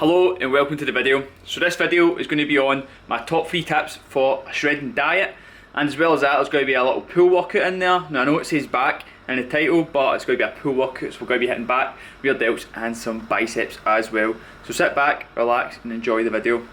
Hello and welcome to the video. So this video is going to be on my top 3 tips for a shredding diet, and as well as that there's going to be a little pull workout in there. Now I know it says back in the title, but it's going to be a pull workout, so we're going to be hitting back, rear delts and some biceps as well. So sit back, relax and enjoy the video.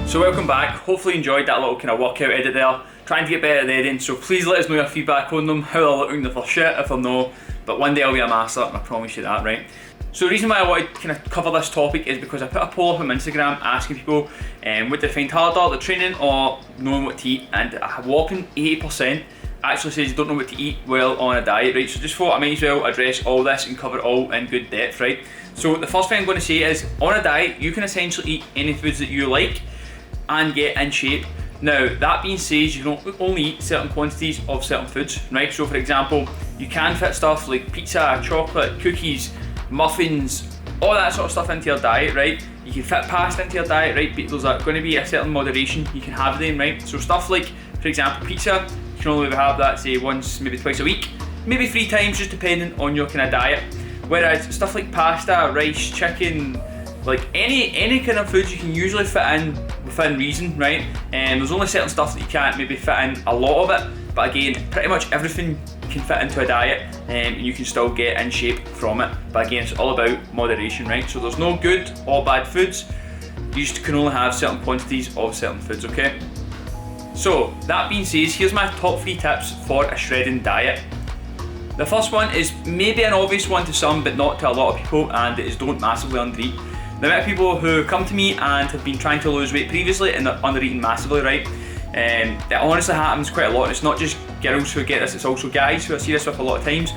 So welcome back, hopefully you enjoyed that little kind of workout edit there, trying to get better at the editing, so please let us know your feedback on them, how they're looking, if they're shit, if they're no, but one day I'll be a master, I promise you that, right? So the reason why I wanted to kind of cover this topic is because I put a poll up on Instagram asking people what they find harder, the training or knowing what to eat, and a whopping 80% actually says you don't know what to eat well on a diet, right? So just thought I might as well address all this and cover it all in good depth, right? So the first thing I'm going to say is, on a diet you can essentially eat any foods that you like and get in shape. Now that being said, you don't only eat certain quantities of certain foods, right? So for example, you can fit stuff like pizza, chocolate, cookies, muffins, all that sort of stuff into your diet, right? You can fit pasta into your diet, right? But there's going to be a certain moderation you can have them, right? So stuff like, for example, pizza, you can only have that say once, maybe twice a week, maybe 3 times, just depending on your kind of diet. Whereas stuff like pasta, rice, chicken, like any kind of food you can usually fit in within reason, right? And there's only certain stuff that you can't maybe fit in a lot of it, but again, pretty much everything can fit into a diet and you can still get in shape from it. But again, it's all about moderation, right? So there's no good or bad foods, you just can only have certain quantities of certain foods, okay? So that being said, here's my top 3 tips for a shredding diet. The first one is maybe an obvious one to some but not to a lot of people, and it is don't massively undereat. The amount of people who come to me and have been trying to lose weight previously and they're undereating massively, right? That honestly happens quite a lot. It's not just girls who get this, it's also guys who I see this with a lot of times.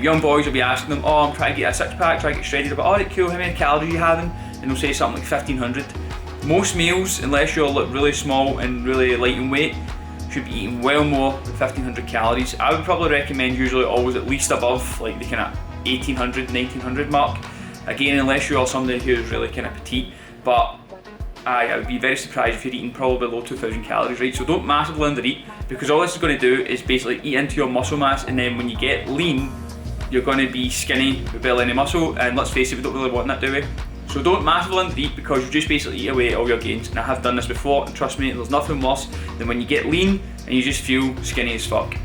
Young boys will be asking them, oh, I'm trying to get a 6-pack, trying to get shredded, but alright, cool, how many calories are you having? And they'll say something like 1500. Most meals, unless you're really small and really light in weight, should be eating well more than 1500 calories. I would probably recommend usually always at least above like the kind of 1800, 1900 mark. Again, unless you are somebody who's really kind of petite, but I would be very surprised if you're eating probably below 2000 calories, right? So don't massively undereat, because all this is going to do is basically eat into your muscle mass, and then when you get lean, you're going to be skinny with barely any muscle, and let's face it, we don't really want that, do we? So don't massively undereat, because you just basically eat away all your gains, and I have done this before, and trust me, there's nothing worse than when you get lean and you just feel skinny as fuck.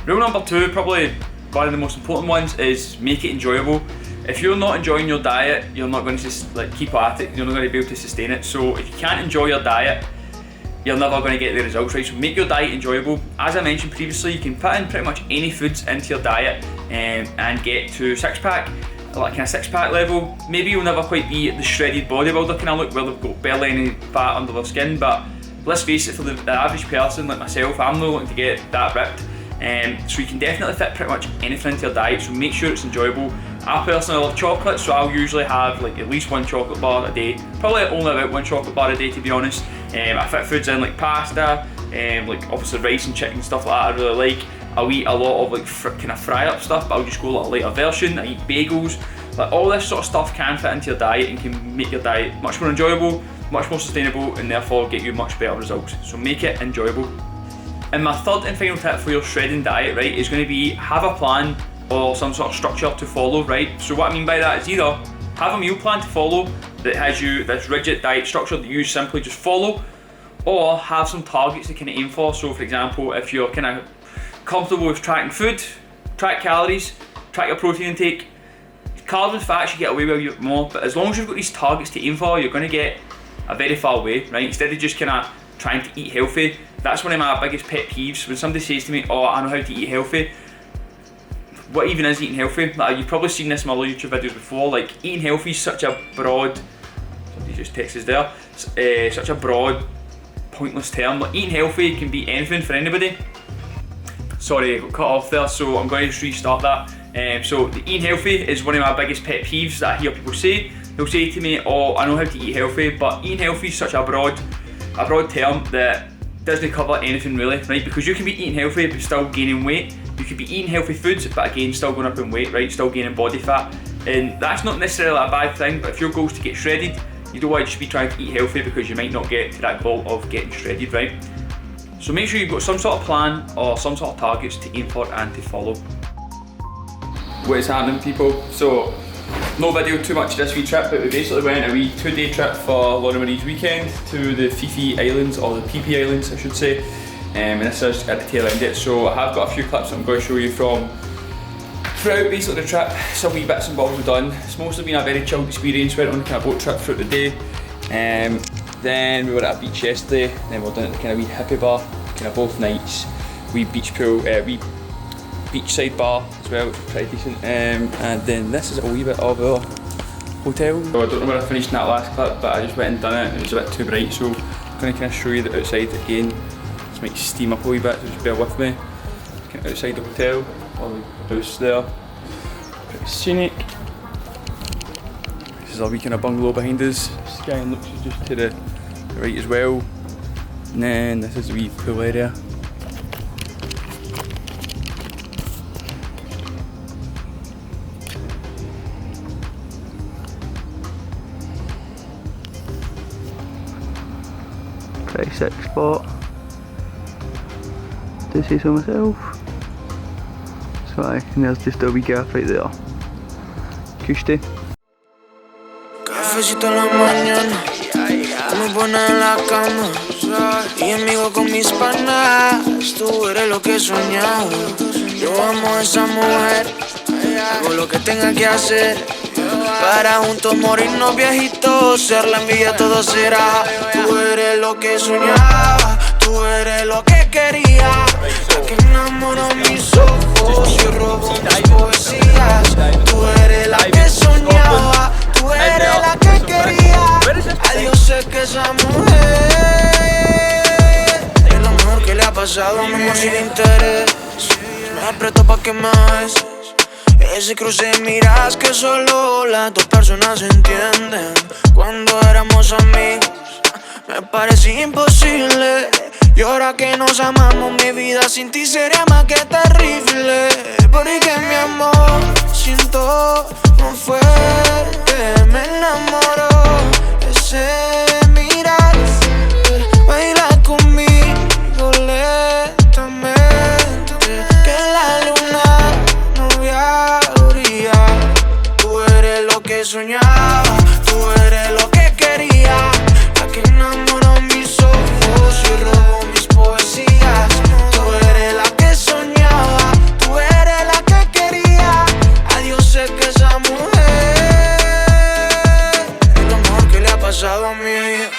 Rule number 2, probably one of the most important ones, is make it enjoyable. If you're not enjoying your diet, you're not going to keep at it, you're not going to be able to sustain it. So if you can't enjoy your diet, you're never going to get the results, right? So make your diet enjoyable. As I mentioned previously, you can put in pretty much any foods into your diet and get to 6-pack, like kind of 6-pack level. Maybe you'll never quite be the shredded bodybuilder kind of look where they've got barely any fat under their skin, but let's face it, for the average person like myself, I'm not looking to get that ripped. So you can definitely fit pretty much anything into your diet, so make sure it's enjoyable. I personally love chocolate, so I'll usually have like at least 1 chocolate bar a day, probably only about 1 chocolate bar a day to be honest. I fit foods in like pasta, like obviously rice and chicken, stuff like that I really like. I'll eat a lot of like kind of fry up stuff, but I'll just go a little lighter version. I eat bagels. Like all this sort of stuff can fit into your diet and can make your diet much more enjoyable, much more sustainable, and therefore get you much better results. So make it enjoyable. And my third and final tip for your shredding diet, right, is going to be have a plan or some sort of structure to follow, right? So what I mean by that is either have a meal plan to follow that has you this rigid diet structure that you simply just follow, or have some targets to kind of aim for. So for example, if you're kind of comfortable with tracking food, track calories, track your protein intake, carbs and fats you get away with a bit more, but as long as you've got these targets to aim for, you're going to get a very far way, right? Instead of just kind of trying to eat healthy. That's one of my biggest pet peeves, when somebody says to me, oh, I know how to eat healthy. What even is eating healthy? Like, you've probably seen this in my other YouTube videos before. Like, eating healthy is such a broad, somebody just texted there, such a broad, pointless term. Like, eating healthy can be anything for anybody. Sorry, I got cut off there, so I'm going to just restart that. So the eating healthy is one of my biggest pet peeves that I hear people say. They'll say to me, oh, I know how to eat healthy, but eating healthy is such a broad term that doesn't cover anything really, right? Because you can be eating healthy but still gaining weight. You could be eating healthy foods but again still going up in weight, right? Still gaining body fat. And that's not necessarily a bad thing, but if your goal is to get shredded, you don't want to just be trying to eat healthy because you might not get to that goal of getting shredded, right? So make sure you've got some sort of plan or some sort of targets to aim for and to follow. What is happening, people? So no video too much this wee trip, but we basically went a wee 2-day trip for Laura Marie's weekend to the Phi Phi Islands, or the Phi Phi Islands I should say, and this is at the tail end of it. So I have got a few clips that I'm going to show you from throughout basically the trip. Some wee bits and bobs we've done. It's mostly been a very chilled experience. Went on a kind of boat trip throughout the day. Then we were at a beach yesterday, then we were down at the kind of wee hippie bar, kind of both nights. Wee beach pool, wee beachside bar as well, which is pretty decent. And then this is a wee bit of our hotel. So I don't know where I finished in that last clip, but I just went and done it. It was a bit too bright, so I'm going to kind of show you the outside again. This might steam up a wee bit, so just bear with me. Kind of outside the hotel, or the house there. Pretty scenic. This is our wee kind of bungalow behind us. Sky looks just to the right as well. And then this is the wee pool area. Pretty sick spot, to say so myself. So aye, and there's just a wee gaff right there. Cushy. Cafecito en la mañana, me pone en la cama y amigo con mis panas. Tú eres lo que he soñado. Yo amo a esa mujer, hago lo que tenga que hacer para juntos morirnos viejitos. Ser la envidia todo será. Tú eres lo que soñaba, tú eres lo que quería. La que enamoró mis ojos y robó mis poesías. Tú eres la que soñaba, tú eres la que quería. Adiós, sé que esa mujer es lo mejor que le ha pasado a mi amor sin interés. Me aprieto pa' que me beses. Ese cruce de miradas que solo las dos personas entienden. Cuando éramos amigos me parecía imposible, y ahora que nos amamos mi vida sin ti sería más que terrible. Porque mi amor siento no fue que me enamoró. Ese mirar baila conmigo lentamente, que la luna no había brillado. Tú eres lo que soñaba, tú eres lo que quería. La que enamoró mis ojos y robó mis poesías. Tú eres la que soñaba, tú eres la que quería. Adiós, sé que esa mujer es lo mejor que le ha pasado a mi vida.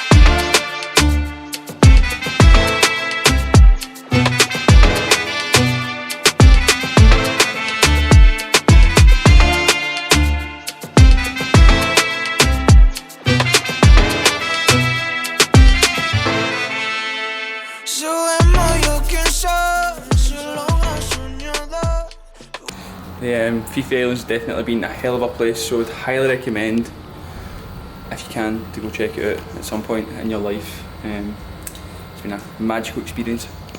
The Phi Phi Islands has definitely been a hell of a place, so I'd highly recommend, if you can, to go check it out at some point in your life. It's been a magical experience.